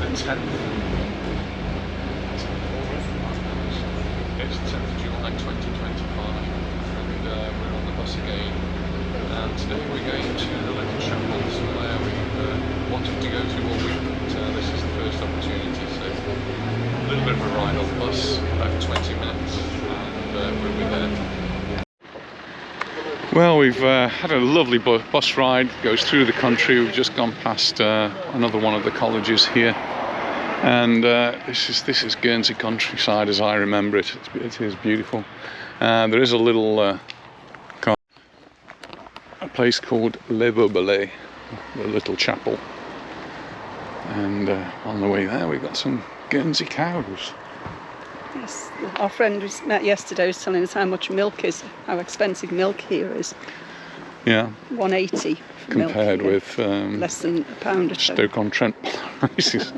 the 10th. It's 10th of July 2025, and we're on the bus again. And today we're going to the little chapel somewhere we wanted to go to all week, but this is the first opportunity. So a little bit of a ride on the bus, about 20 minutes, and we'll be there. Well, we've had a lovely bus ride, goes through the country. We've just gone past another one of the colleges here, and this is Guernsey countryside as I remember it. It is beautiful. There is a little a place called Le Baleares, the little chapel, and on the way there we got some Guernsey cows. Yes, our friend we met yesterday was telling us how much milk is, how expensive milk here is. Yeah. 180 compared milk with less than £1 a ton. Stoke-on-Trent prices.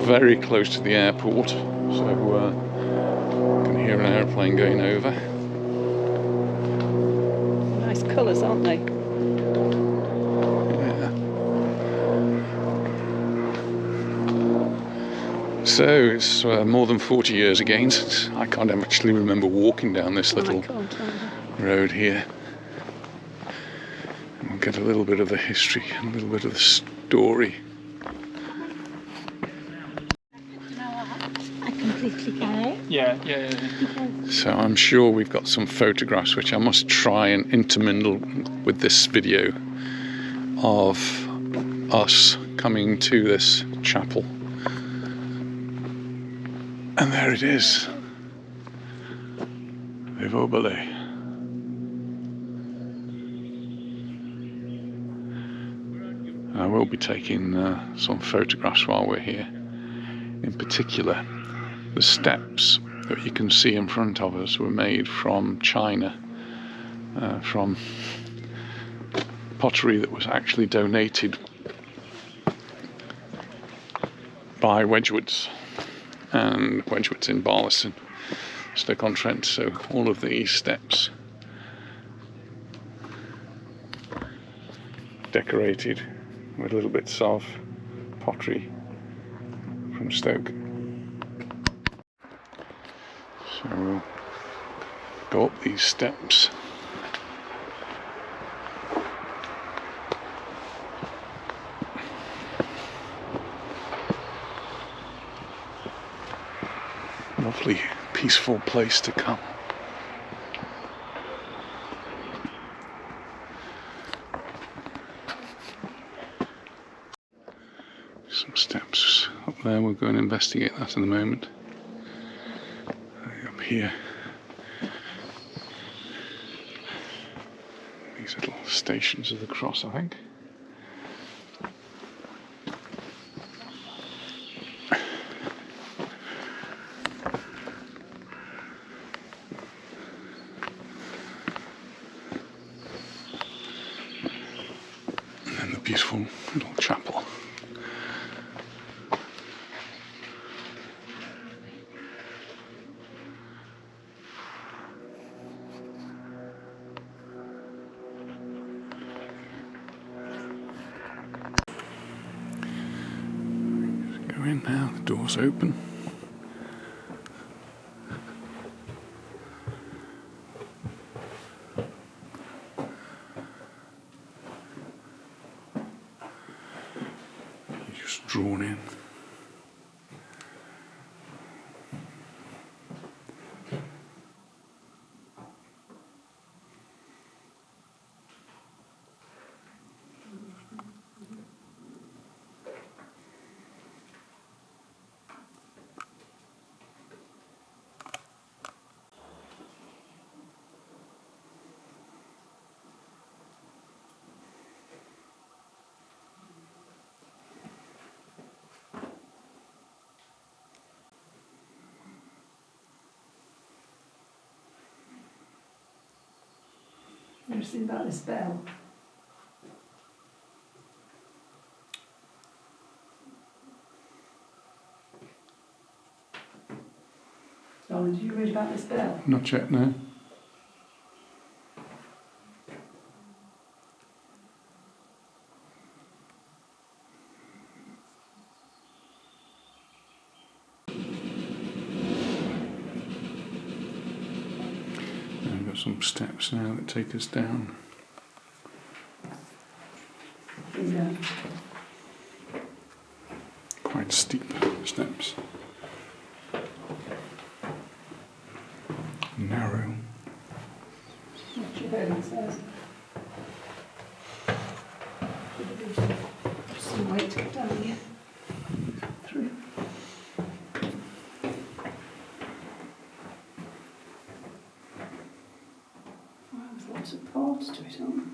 Very close to the airport, so you can hear an aeroplane going over. Nice colours, aren't they? So it's more than 40 years again since I can't actually remember walking down this little road here. And we'll get a little bit of the history and a little bit of the story. I completely get it. Yeah. So I'm sure we've got some photographs which I must try and intermingle with this video of us coming to this chapel. And there it is, Le Baleares. I will be taking some photographs while we're here. In particular, the steps that you can see in front of us were made from China, from pottery that was actually donated by Wedgwood's. And Wedgwood's in Baleares, Stoke-on-Trent, so all of these steps decorated with little bits of pottery from Stoke. So we'll go up these steps. Lovely, peaceful place to come. Some steps up there, we'll go and investigate that in a moment. Up here, these little stations of the cross, I think. Beautiful little chapel. Go in now, the door's open. Drawn in. You ever seen about this bell? Darling, did you read about this bell? Not yet, no. some steps now that take us down. Yeah. Quite steep steps. Narrow. What you heard it says. Some way to get down here. Through. Wow, there's lots of parts to it, aren't there?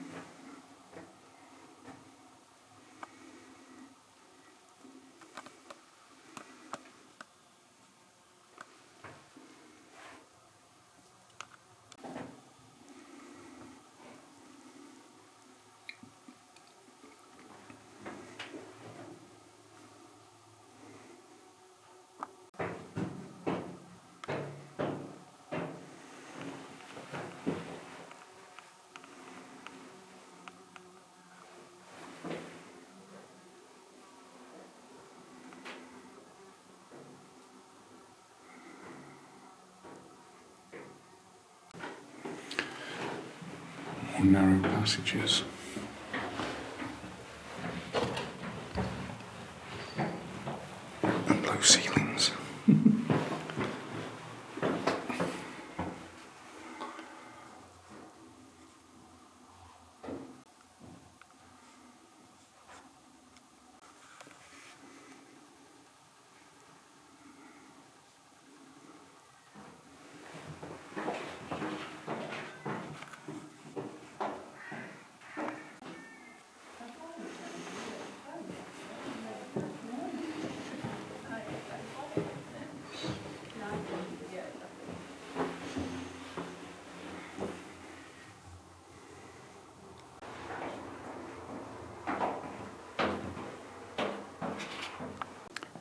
Narrow passages. And low ceilings.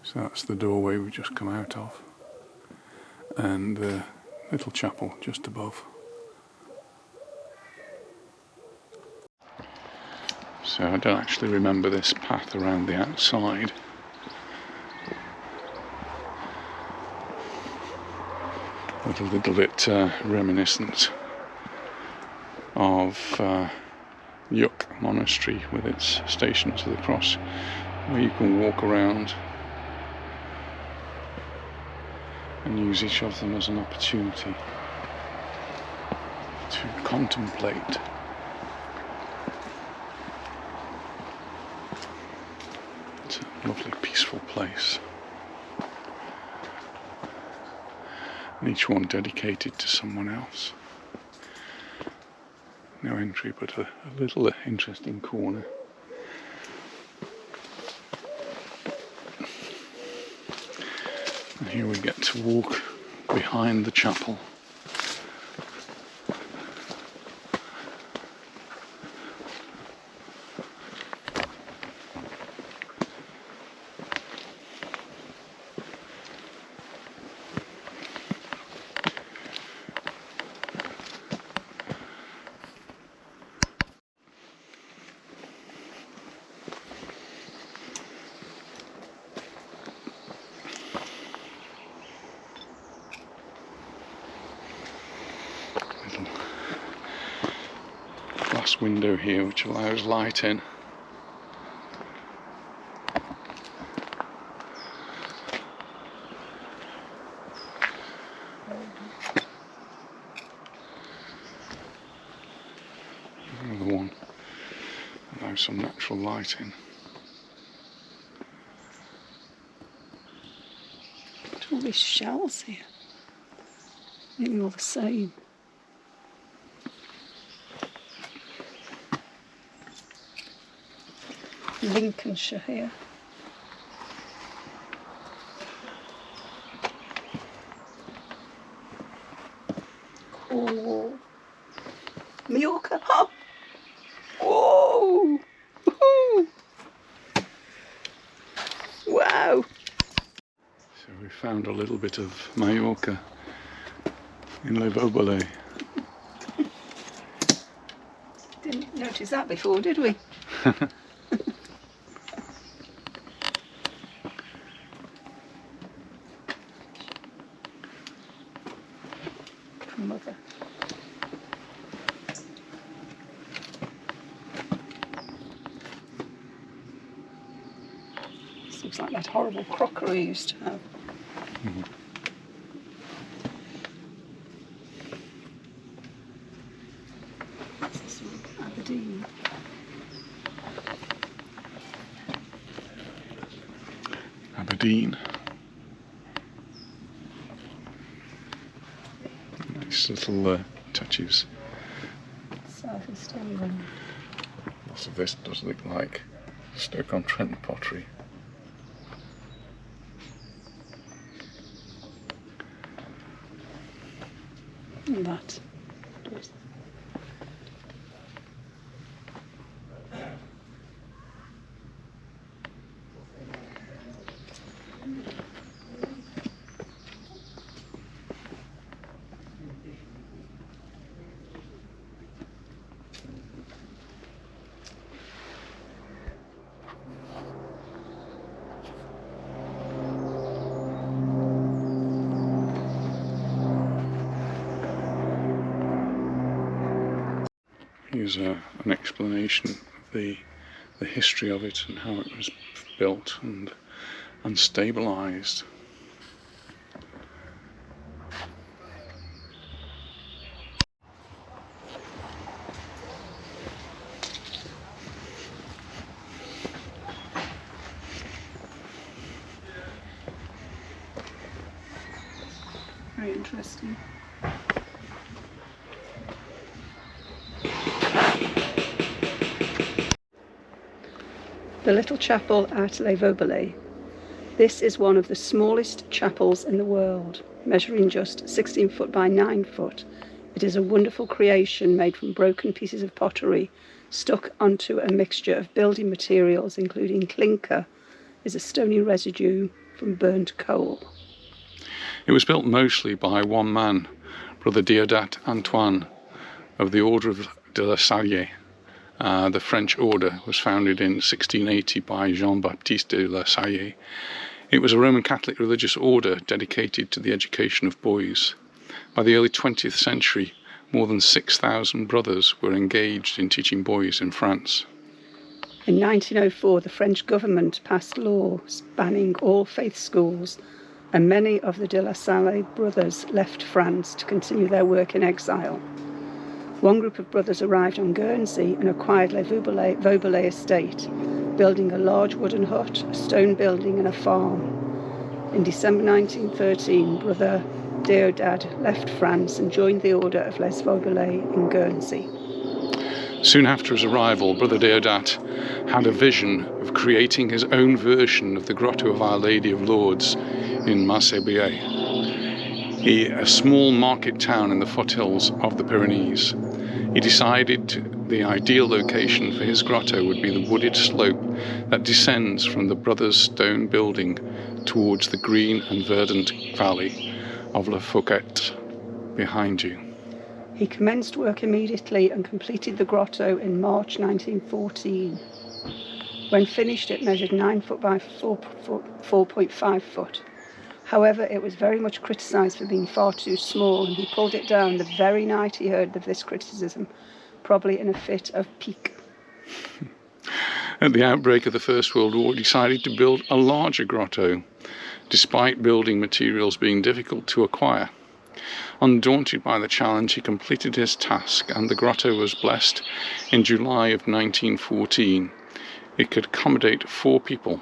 So that's the doorway we've just come out of, and the little chapel just above. So I don't actually remember this path around the outside. But a little bit reminiscent of Yuk Monastery with its Stations of the Cross, where you can walk around and use each of them as an opportunity to contemplate. It's a lovely, peaceful place. And each one dedicated to someone else. No entry, but a little interesting corner. And here we get to walk behind the chapel. Glass window here which allows light in. Another one allows some natural light in. Look at all these shells here. Nearly all the same. Lincolnshire here. Cornwall. Mallorca. Oh. Whoa! Woohoo! Wow! So we found a little bit of Majorca in Le Bobole. Didn't notice that before, did we? Mother. This looks like that horrible crockery we used to have. Mm-hmm. What's this one? Aberdeen. Aberdeen. Nice little touches. South East England. Lots of this does look like Stoke-on-Trent pottery. And that. Here's an explanation of the history of it and how it was built and stabilised. Very interesting. The little chapel at Les Vauberlais. This is one of the smallest chapels in the world, measuring just 16 foot by 9 foot. It is a wonderful creation made from broken pieces of pottery stuck onto a mixture of building materials, including clinker, is a stony residue from burnt coal. It was built mostly by one man, Brother Déodat Antoine, of the Order de la Salle. The French order was founded in 1680 by Jean-Baptiste de la Salle. It was a Roman Catholic religious order dedicated to the education of boys. By the early 20th century, more than 6,000 brothers were engaged in teaching boys in France. In 1904, the French government passed laws banning all faith schools, and many of the de la Salle brothers left France to continue their work in exile. One group of brothers arrived on Guernsey and acquired Les Vauberlais estate, building a large wooden hut, a stone building and a farm. In December 1913, Brother Déodat left France and joined the Order of Les Vauberlais in Guernsey. Soon after his arrival, Brother Déodat had a vision of creating his own version of the Grotto of Our Lady of Lourdes in Majorca, a small market town in the foothills of the Pyrenees. He decided the ideal location for his grotto would be the wooded slope that descends from the brothers' stone building towards the green and verdant valley of La Fouquette behind you. He commenced work immediately and completed the grotto in March 1914. When finished, it measured 9 foot by 4.5 foot. However, it was very much criticised for being far too small, and he pulled it down the very night he heard of this criticism, probably in a fit of pique. At the outbreak of the First World War, he decided to build a larger grotto, despite building materials being difficult to acquire. Undaunted by the challenge, he completed his task, and the grotto was blessed in July of 1914. It could accommodate 4 people.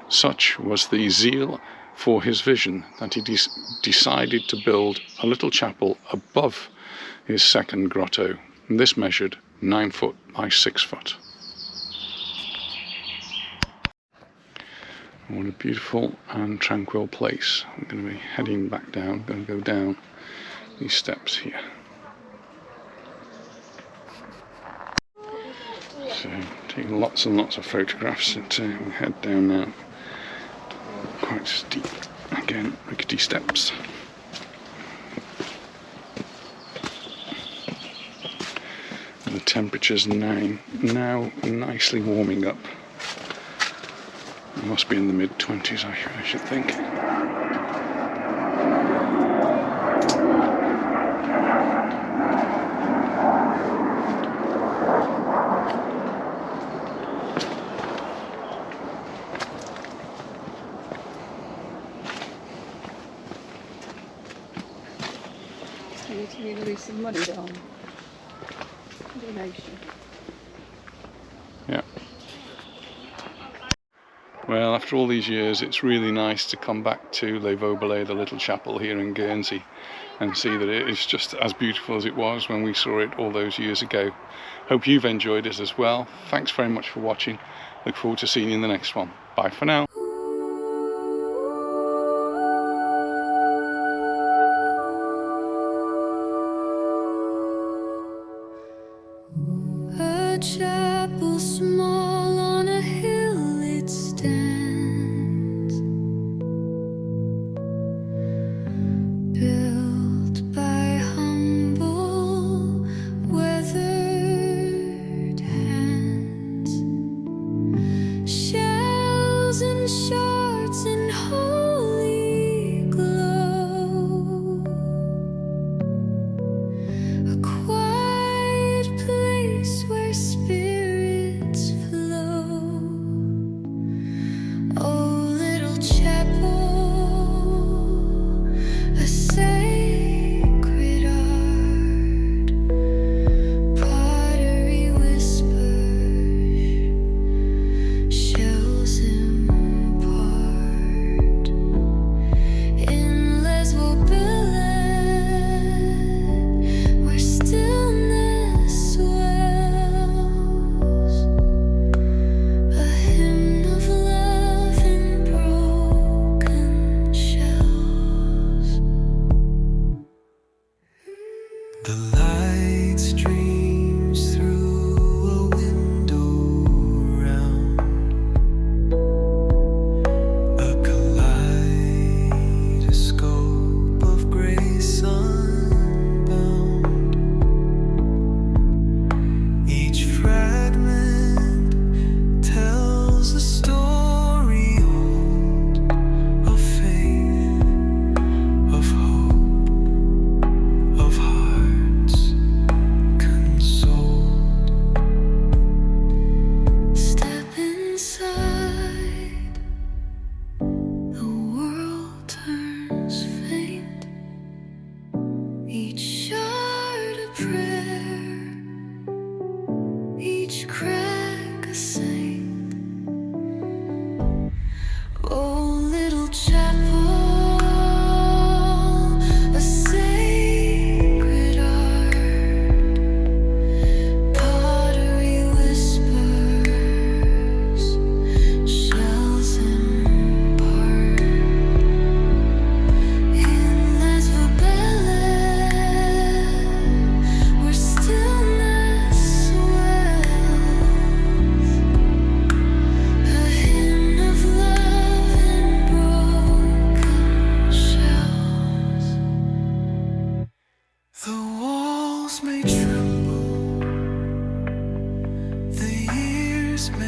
Such was the zeal for his vision that he decided to build a little chapel above his second grotto. And this measured 9 foot by 6 foot. What a beautiful and tranquil place. I'm going to be heading back down. I'm going to go down these steps here. So taking lots and lots of photographs and we head down now. Quite steep, again, rickety steps. And the temperature's now nicely warming up. It must be in the mid-20s, I should think. Yeah. Well, after all these years, it's really nice to come back to Les Vaubalais, the little chapel here in Guernsey, and see that it is just as beautiful as it was when we saw it all those years ago. Hope you've enjoyed it as well. Thanks very much for watching. Look forward to seeing you in the next one. Bye for now. A chapel small on a hill it stands, built by humble, weathered hands. Shells and shards in holy glow, a quiet place where spirits flow. Oh, little chapel, a sacred art, pottery whispers, shells impart. In Les Vaubalais, where stillness swells, a hymn of love in broken shells. The light streams through a window round, a kaleidoscope of grace unbound. Each fragment tells a story old, of faith, of hope, of hearts consoled. Step inside, the world turns faint. Each shard a prayer, each crack a saint. Oh, little chapel, a sacred art, pottery whispers, shells impart. In Les Vaubalais, where stillness swells, a hymn of love in broken shells. The walls may tremble, the years may